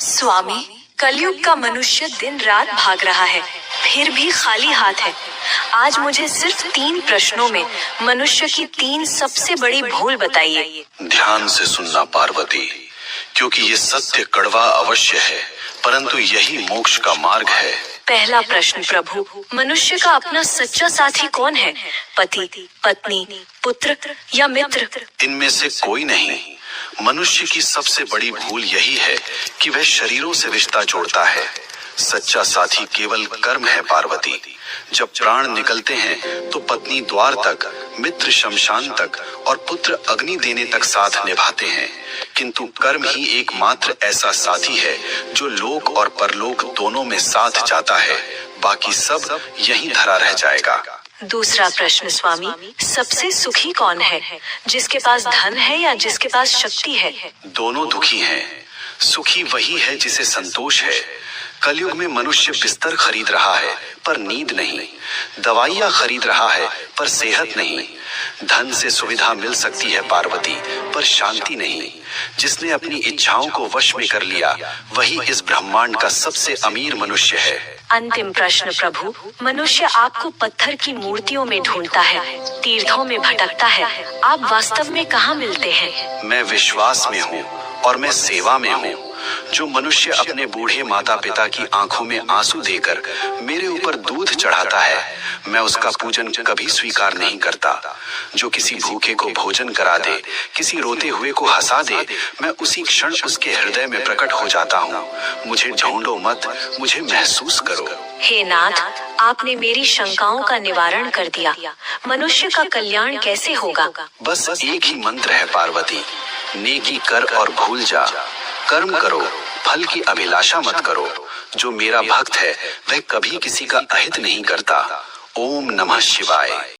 स्वामी, कलयुग का मनुष्य दिन रात भाग रहा है, फिर भी खाली हाथ है। आज मुझे सिर्फ 3 प्रश्नों में मनुष्य की 3 सबसे बड़ी भूल बताइए। ध्यान से सुनना पार्वती, क्योंकि ये सत्य कड़वा अवश्य है, परंतु यही मोक्ष का मार्ग है। पहला प्रश्न प्रभु, मनुष्य का अपना सच्चा साथी कौन है? पति, पत्नी, पुत्र या मित्र? इनमें से कोई नहीं। मनुष्य की सबसे बड़ी भूल यही है कि वह शरीरों से रिश्ता जोड़ता है। सच्चा साथी केवल कर्म है पार्वती। जब प्राण निकलते हैं तो पत्नी द्वार तक, मित्र शमशान तक और पुत्र अग्नि देने तक साथ निभाते हैं, किंतु कर्म ही एकमात्र ऐसा साथी है जो लोक और परलोक दोनों में साथ जाता है। बाकी सब यहीं धरा रह जाएगा। दूसरा प्रश्न स्वामी, सबसे सुखी कौन है? जिसके पास धन है या जिसके पास शक्ति है? दोनों दुखी हैं। सुखी वही है जिसे संतोष है। कलयुग में मनुष्य बिस्तर खरीद रहा है पर नींद नहीं, दवाइयाँ खरीद रहा है पर सेहत नहीं। धन से सुविधा मिल सकती है पार्वती, पर शांति नहीं। जिसने अपनी इच्छाओं को वश में कर लिया वही इस ब्रह्मांड का सबसे अमीर मनुष्य है। अंतिम प्रश्न प्रभु, मनुष्य आपको पत्थर की मूर्तियों में ढूंढता है, तीर्थों में भटकता है, आप वास्तव में कहाँ मिलते हैं? मैं विश्वास में हूँ और मैं सेवा में हूँ। जो मनुष्य अपने बूढ़े माता पिता की आंखों में आंसू देकर मेरे ऊपर दूध चढ़ाता है, मैं उसका पूजन कभी स्वीकार नहीं करता। जो किसी भूखे को भोजन करा दे, किसी रोते हुए को हंसा दे, मैं उसी क्षण उसके हृदय में प्रकट हो जाता हूँ। मुझे ढूंढो मत, मुझे महसूस करो। हे नाथ, आपने मेरी शंकाओं का निवारण कर दिया। मनुष्य का कल्याण कैसे होगा? बस एक ही मंत्र है पार्वती, नेकी कर और भूल जा। कर्म करो, फल की अभिलाषा मत करो। जो मेरा भक्त है वह कभी किसी का अहित नहीं करता। ओम नमः शिवाय।